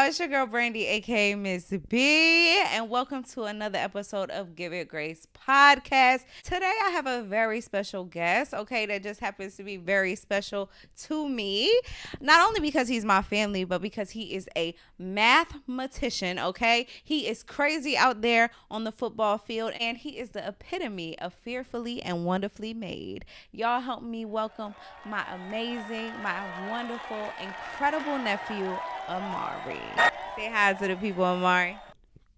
y'all? It's your girl Brandy, aka Miss B, and welcome to another episode of Give It Grace podcast. Today I have a very special guest, okay, that just happens to be very special to me. Not only because he's my family, but because he is a mathematician, okay? He is crazy out there on the football field, and he is the epitome of fearfully and wonderfully made. Y'all help me welcome my amazing, my wonderful, incredible nephew, Amari. Say hi to the people, Amari.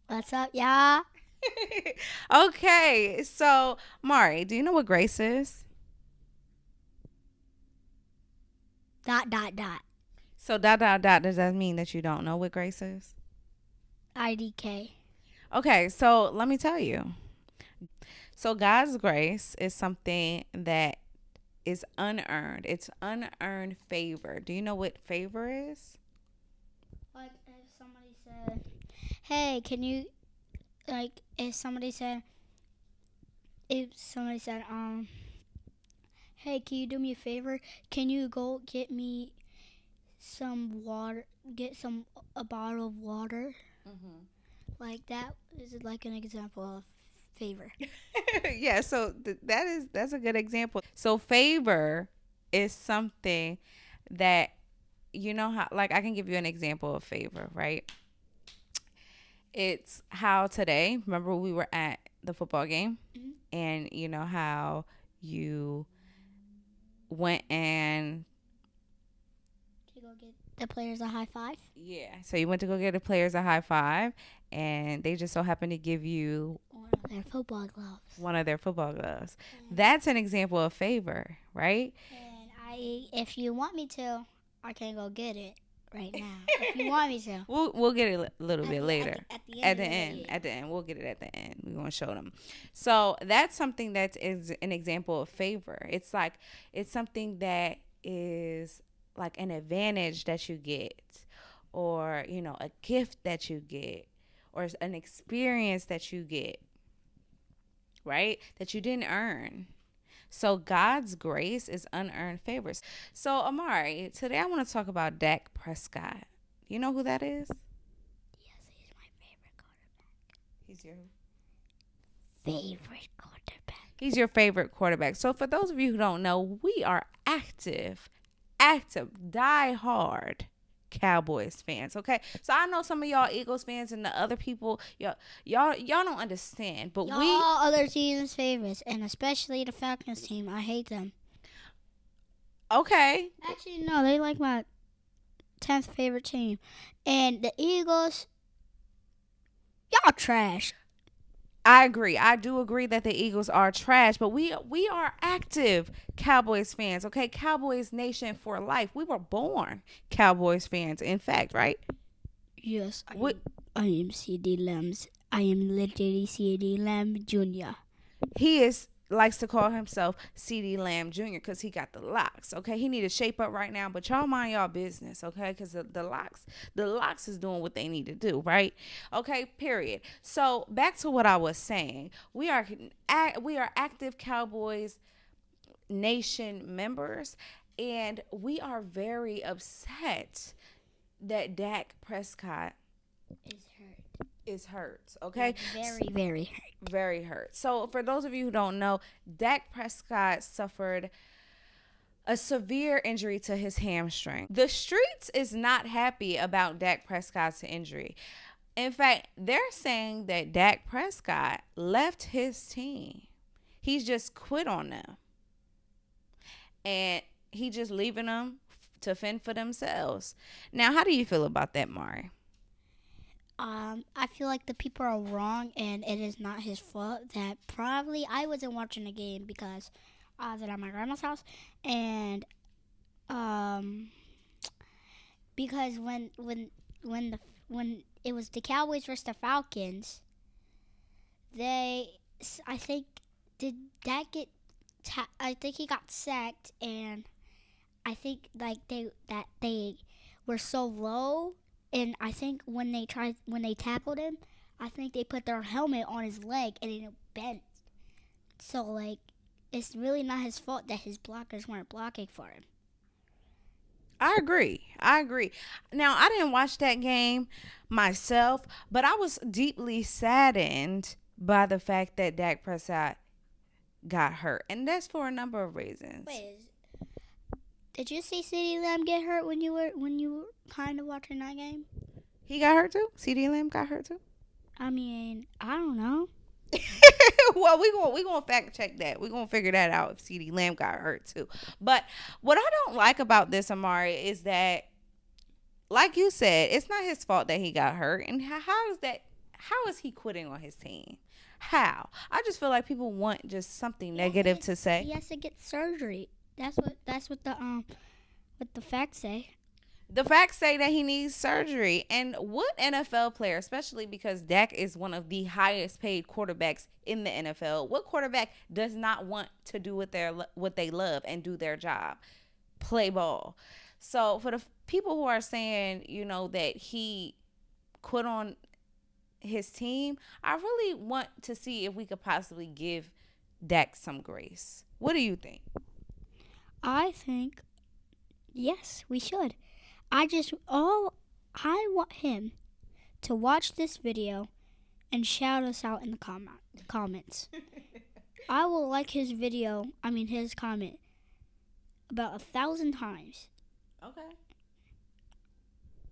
What's up, y'all? Okay, so Mari, do you know what grace is? Dot. So dot, does that mean that you don't know what grace is? IDK. Okay, so let me tell you. So God's grace is something that is unearned. It's unearned favor. Do you know what favor is? Like if somebody said, "Hey, can you?" Like if somebody said, "Hey, can you do me a favor? Can you go get me some water? A bottle of water?" Mm-hmm. Like that is like an example of favor. Yeah, so that's a good example. So favor is something that you know how, like, I can give you an example of favor, right? It's how today, remember we were at the football game, Mm-hmm. and you know how you went and To go get the players a high five. yeah, so you went to go get the players a high five, and they just so happened to give you One of their football gloves. one of their football gloves. That's an example of favor, right? And if you want me to, I can go get it right now. If you want me to. We'll get it a little bit later. At the end. At the end, we'll get it at the end. We're gonna show them. So that's something that is an example of favor. It's something that is like an advantage that you get, or you know, a gift that you get, or an experience that you get, right? That you didn't earn. So God's grace is unearned favors. So Amari, today I want to talk about Dak Prescott. You know who that is? Yes, he's my favorite quarterback. He's your Favorite quarterback. He's your favorite quarterback. So for those of you who don't know, we are active, die hard Cowboys fans. Okay, so I know some of y'all Eagles fans and the other people, y'all don't understand, but Y'all other teams' favorites, and especially the Falcons team. I hate them. Okay. Actually, no, they like my 10th favorite team. And the Eagles, y'all trash. I agree. I do agree that the Eagles are trash, but we are active Cowboys fans, okay? Cowboys Nation for life. We were born Cowboys fans, in fact, right? Yes, I am CD Lambs. I am literally CD Lamb Jr. He likes to call himself CD Lamb Jr. because he got the locks, okay? He need to shape up right now, but y'all mind y'all business, okay? Because the locks is doing what they need to do, right? Okay, period. So back to what I was saying. We are active Cowboys Nation members, and we are very upset that Dak Prescott is hurt. Okay, Very hurt. very hurt. So for those of you who don't know, Dak Prescott suffered a severe injury to his hamstring. The streets is not happy about Dak Prescott's injury. In fact, they're saying that Dak Prescott left his team. He's just quit on them. And he just leaving them to fend for themselves. Now, how do you feel about that, Mari? I feel like the people are wrong, and it is not his fault. That probably I wasn't watching the game because I was at my grandma's house, and because when it was the Cowboys versus the Falcons, I think did that get I think he got sacked, and I think like they were so low, and I think when they tackled him, I think they put their helmet on his leg and it bent. So like it's really not his fault that his blockers weren't blocking for him. I agree. I agree. Now, I didn't watch that game myself, but I was deeply saddened by the fact that Dak Prescott got hurt. And that's for a number of reasons. Did you see CeeDee Lamb get hurt when you were kind of watching that game? He got hurt too? CeeDee Lamb got hurt too? I mean, I don't know. Well, we gonna fact check that. We're gonna figure that out if CeeDee Lamb got hurt too. But what I don't like about this, Amari, is that, like you said, it's not his fault that he got hurt. And how is he quitting on his team? How? I just feel like people want just something negative to say. He has to get surgery. That's what the facts say. The facts say that he needs surgery. And what NFL player, especially because Dak is one of the highest paid quarterbacks in the NFL, what quarterback does not want to do what they love and do their job? Play ball. So for the people who are saying, that he quit on his team, I really want to see if we could possibly give Dak some grace. What do you think? I think yes, we should. I want him to watch this video and shout us out in the comments. I will like his comment about 1,000 times. Okay.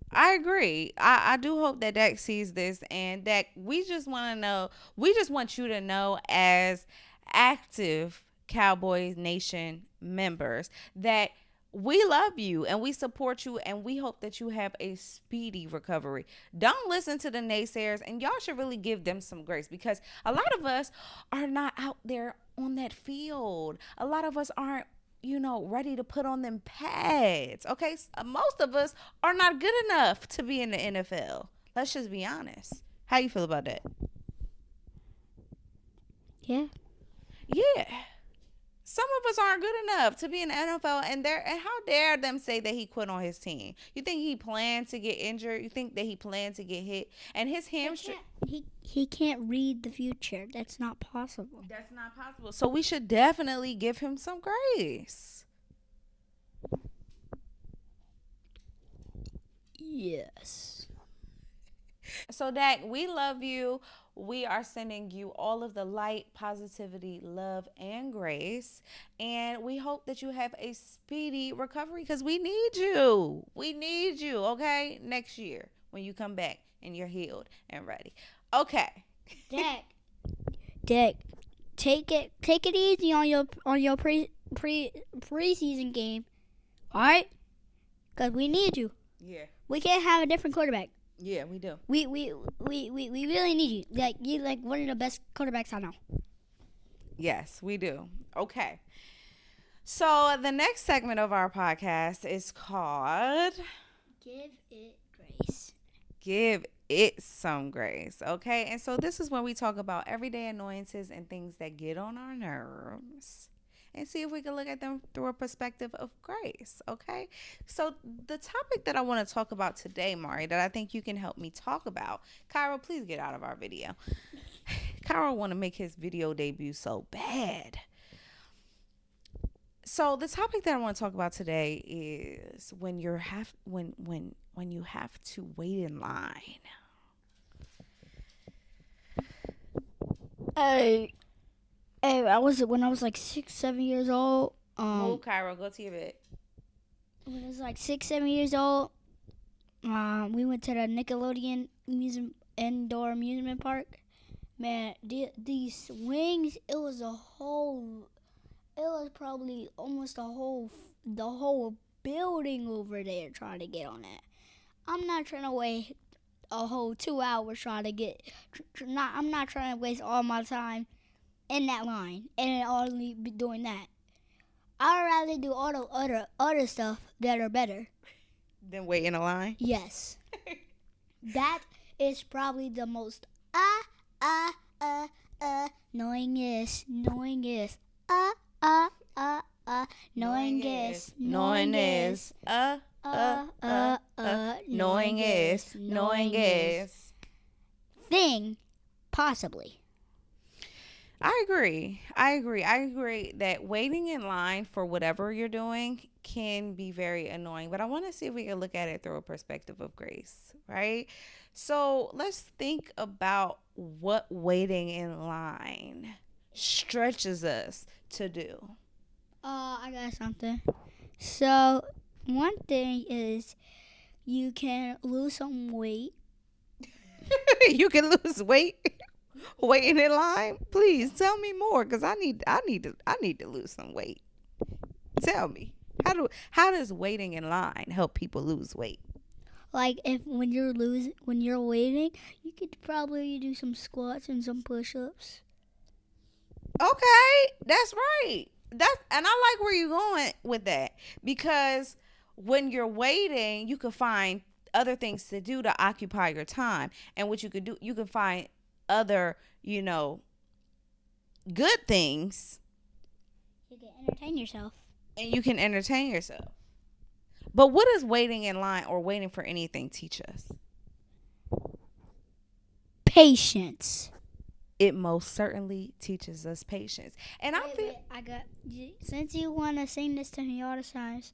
I agree. I do hope that Dak sees this, and Dak, we just want you to know, as active Cowboys Nation members, that we love you and we support you, and we hope that you have a speedy recovery. Don't listen to the naysayers, and y'all should really give them some grace, because a lot of us are not out there on that field. A lot of us aren't ready to put on them pads. Okay, most of us are not good enough to be in the NFL. Let's just be honest. How you feel about that? Yeah. Some of us aren't good enough to be in the NFL, and how dare them say that he quit on his team? You think he planned to get injured? You think that he planned to get hit? And his hamstring. He can't read the future. That's not possible. So we should definitely give him some grace. Yes. So Dak, we love you. We are sending you all of the light, positivity, love, and grace. And we hope that you have a speedy recovery, because we need you. We need you, okay? Next year when you come back and you're healed and ready. Okay. Dak, take it easy on your preseason game. All right? Because we need you. Yeah. We can't have a different quarterback. Yeah, we do. We really need you. You're like one of the best quarterbacks I know. Yes, we do. Okay. So the next segment of our podcast is called Give It Grace. Give It Some Grace. Okay. And so this is when we talk about everyday annoyances and things that get on our nerves, and see if we can look at them through a perspective of grace. Okay. So the topic that I want to talk about today, Mari, that I think you can help me talk about. Cairo, please get out of our video. Cairo want to make his video debut so bad. So the topic that I want to talk about today is when you have to wait in line. Hey, when I was like 6, 7 years old. Move, Cairo, go to your bed. When I was like 6, 7 years old, we went to the Nickelodeon indoor amusement park. Man, these swings, it was probably almost the whole building over there trying to get on that. I'm not trying to wait a whole 2 hours trying to get. I'm not trying to waste all my time in that line and only be doing that. I'd rather do all the other stuff that are better than wait in a line. Yes. That is probably the most knowingest knowingest thing possibly. I agree. I agree. I agree that waiting in line for whatever you're doing can be very annoying, but I want to see if we can look at it through a perspective of grace, right? So let's think about what waiting in line stretches us to do. I got something. So one thing is you can lose some weight. You can lose weight waiting in line. Please tell me more, because I need to lose some weight. Tell me. How does waiting in line help people lose weight? Like if when you're waiting, you could probably do some squats and some push-ups. Okay, that's right. That's and I like where you're going with that, because when you're waiting, you can find other things to do to occupy your time. And what you could do, you can find other, good things, You can entertain yourself. and you can entertain yourself. But what does waiting in line or waiting for anything teach us? Patience. It most certainly teaches us patience. And I feel I got. Since you want to sing this to me all the times,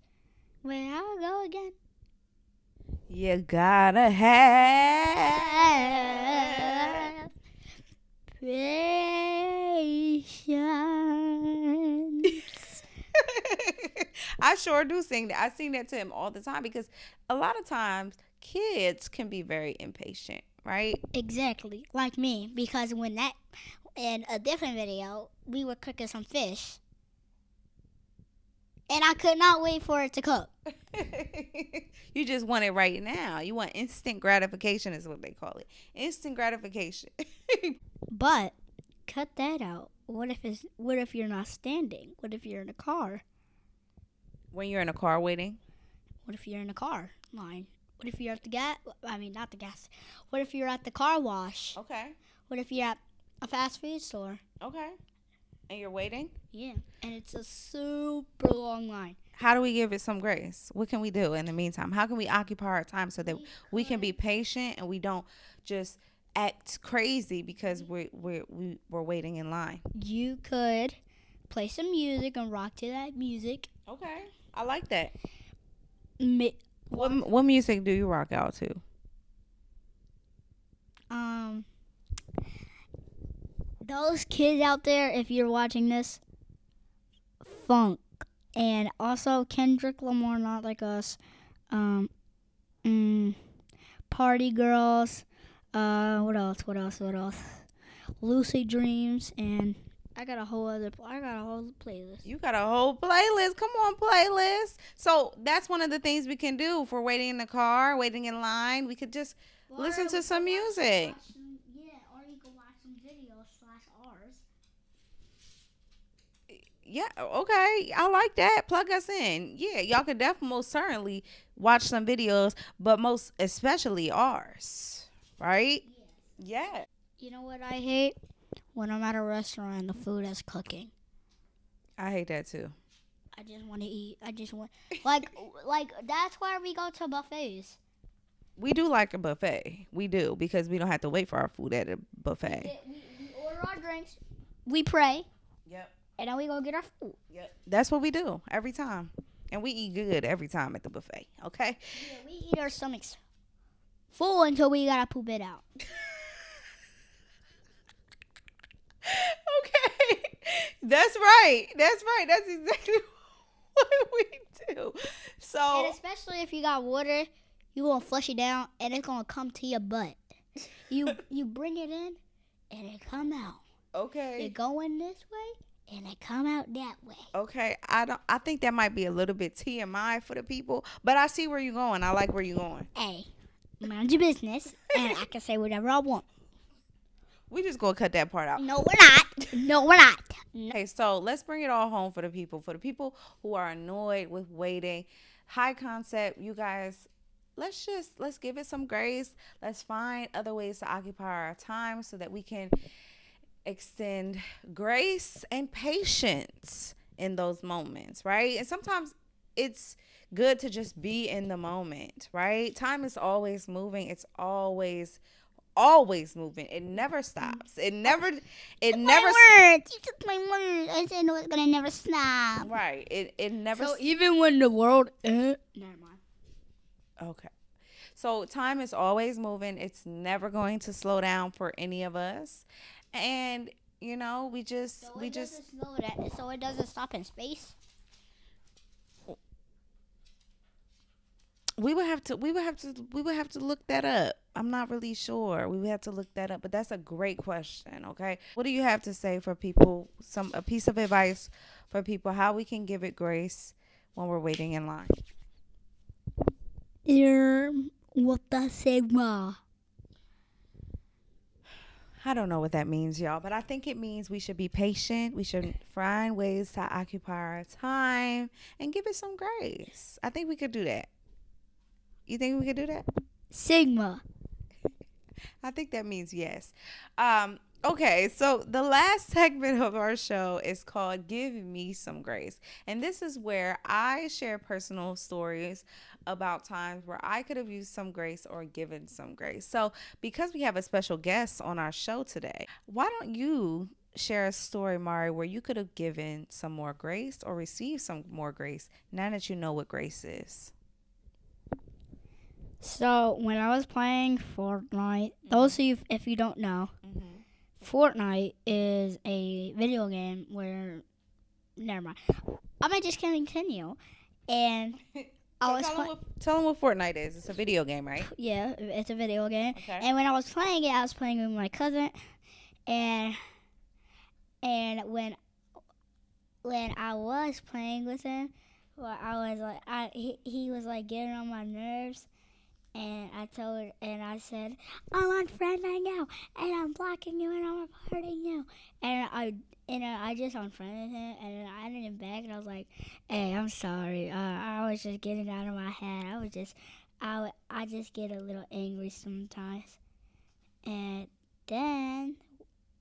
wait, I'll go again. you gotta have Patience. I sure do sing that. I sing that to him all the time, because a lot of times kids can be very impatient, right? Exactly, like me, because when that in a different video, we were cooking some fish, and I could not wait for it to cook. You just want it right now. You want instant gratification, is what they call it. Instant gratification. But cut that out. What if you're not standing? What if you're in a car? When you're in a car waiting. What if you're in a car line? What if you're at the gas? I mean, not the gas. What if you're at the car wash? Okay. What if you're at a fast food store? Okay. And you're waiting? Yeah, and it's a super long line. How do we give it some grace? What can we do in the meantime? How can we occupy our time so that we can be patient and we don't just act crazy because we're waiting in line? You could play some music and rock to that music. Okay. I like that. Mi- What music do you rock out to? Those kids out there, if you're watching this, funk, and also Kendrick Lamar, Not Like Us, Party Girls, what else? Lucid Dreams, and I got a whole playlist. You got a whole playlist. Come on, playlist. So that's one of the things we can do for waiting in the car, waiting in line. We could just listen to some music. Yeah, or you can watch some videos /ours. Yeah, okay. I like that. Plug us in. Yeah, y'all can definitely most certainly watch some videos, but most especially ours. Right? Yeah. You know what I hate? When I'm at a restaurant and the food is cooking. I hate that too. I just want to eat. I just want like that's why we go to buffets. We do like a buffet. We do, because we don't have to wait for our food at a buffet. We order our drinks. We pray. Yep. And then we go get our food. Yep. That's what we do every time. And we eat good every time at the buffet. Okay? Yeah, we eat our stomachs full until we gotta poop it out. Okay. That's right. That's right. That's exactly what we do. So, And especially if you got water, you gonna flush it down and it's gonna come to your butt. You bring it in and it come out. okay. It go in this way and it come out that way. Okay. I think that might be a little bit TMI for the people, but I see where you're going. I like where you're going. Hey, mind your business and I can say whatever I want. We just gonna cut that part out. No, we're not. No, we're not. No. Okay, so let's bring it all home for the people. For the people who are annoyed with waiting, high concept, you guys, let's give it some grace. Let's find other ways to occupy our time so that we can extend grace and patience in those moments, right? And sometimes it's good to just be in the moment, right? Time is always moving. It's always always moving. It never stops. It never. My words. You took my words. I said it was gonna never stop. Right. It never. So even when the world never mind. Okay. So time is always moving. It's never going to slow down for any of us. And we just So it doesn't stop in space. we would have to look that up. I'm not really sure. We would have to look that up, but that's a great question, okay? What do you have to say for people, a piece of advice for people how we can give it grace when we're waiting in line? What the sigma? I don't know what that means, y'all, but I think it means we should be patient. We should find ways to occupy our time and give it some grace. I think we could do that. You think we could do that? Sigma. I think that means yes. Okay, so the last segment of our show is called Give Me Some Grace. And this is where I share personal stories about times where I could have used some grace or given some grace. So because we have a special guest on our show today, why don't you share a story, Mari, where you could have given some more grace or received some more grace now that you know what grace is? So when I was playing Fortnite, those of you, if you don't know, Fortnite is a video game where, never mind. I'm gonna just continue, and tell them what Fortnite is. It's a video game, right? Yeah, it's a video game. Okay. And when I was playing it, I was playing with my cousin, and when I was playing with him, well, I was like, he was like getting on my nerves. And I said, I'm on friend right now, and I'm blocking you, and I'm reporting you. And I just unfriended him, and then I added him back, and I was like, hey, I'm sorry. I was just getting out of my head. I just get a little angry sometimes. And then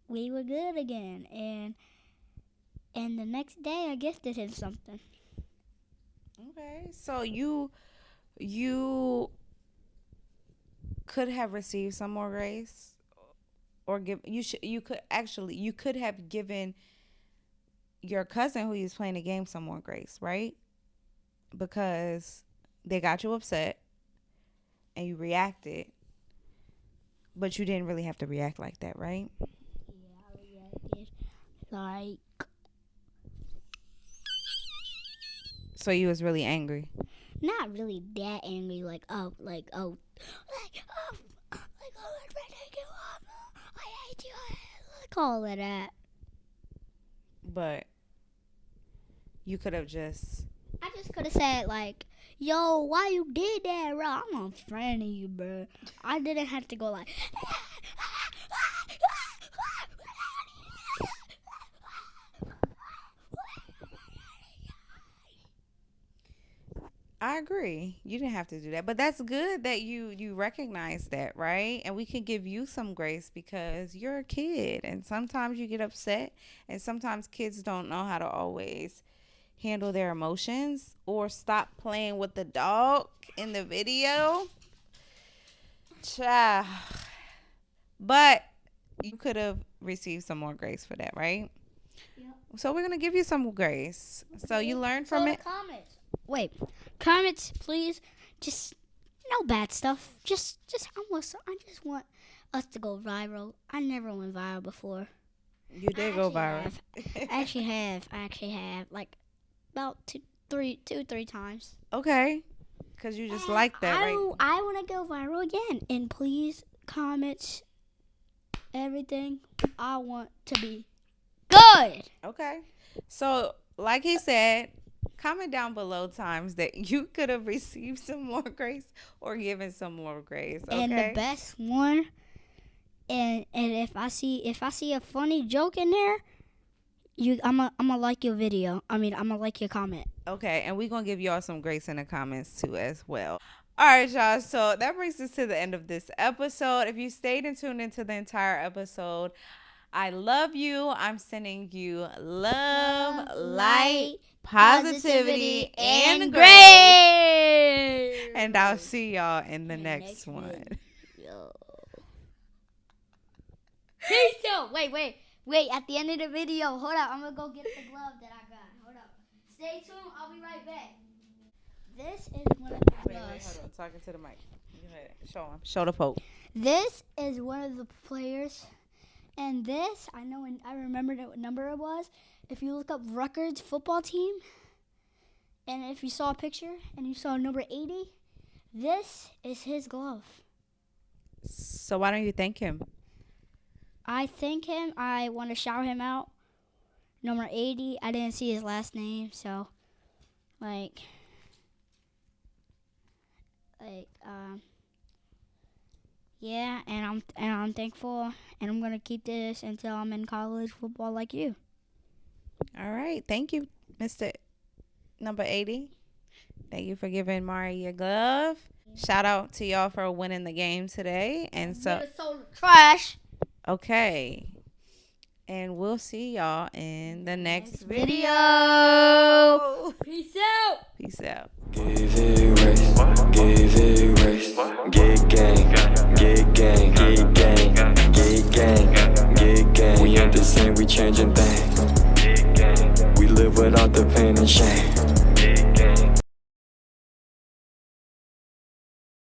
we were good again. And the next day, I gifted him something. Okay, so you could have received some more grace, or you could have given your cousin who you was playing the game some more grace, right? Because they got you upset and you reacted, but you didn't really have to react like that, right? Yeah, I reacted like. So you was really angry. Not really that angry, like oh, I hate you, like all of that. But you could have just. I just could have said like, yo, why you did that, bro? I'm unfriending you, bro. I didn't have to go like. I agree. You didn't have to do that. But that's good that you recognize that, right? And we can give you some grace because you're a kid and sometimes you get upset and sometimes kids don't know how to always handle their emotions or stop playing with the dog in the video. Child. But you could have received some more grace for that, right? Yep. So we're going to give you some grace. So you learned from it. Comments, please. Just no bad stuff. I just want us to go viral. I never went viral before. You did go viral. I actually have like about two, three times. Okay. Because you just like that, right? I want to go viral again. And please, comments, everything. I want to be good. Okay. So, like he said, comment down below times that you could have received some more grace or given some more grace. Okay? And the best one, and if I see a funny joke in there, I'm gonna like your video. I'm gonna like your comment. Okay, and we're gonna give y'all some grace in the comments too as well. All right, y'all. So that brings us to the end of this episode. If you stayed and tuned into the entire episode, I love you. I'm sending you love, light, positivity, and grace. And I'll see y'all in the next one. video. Wait. At the end of the video, hold up. I'm gonna go get the glove that I got. Hold up. Stay tuned. I'll be right back. This is one of the gloves. Wait, hold on. Talking to the mic. Go ahead. Show him. Show the Pope. This is one of the players, and this I know, and I remember what number it was. If you look up Rutgers football team, and if you saw a picture and you saw number 80, this is his glove. So why don't you thank him? I thank him. I want to shout him out. Number 80. I didn't see his last name, so yeah, and I'm thankful, and I'm gonna keep this until I'm in college football like you. All right. Thank you, Mr. Number 80. Thank you for giving Mari your glove. Shout out to y'all for winning the game today. And so Minnesota trash. Okay. And we'll see y'all in the next video. Peace out. Peace out. Give it race, give it race. Get gang, get gang, get gang, get gang, get gang. We ain't the same, we changing things. We live without the pain and shame.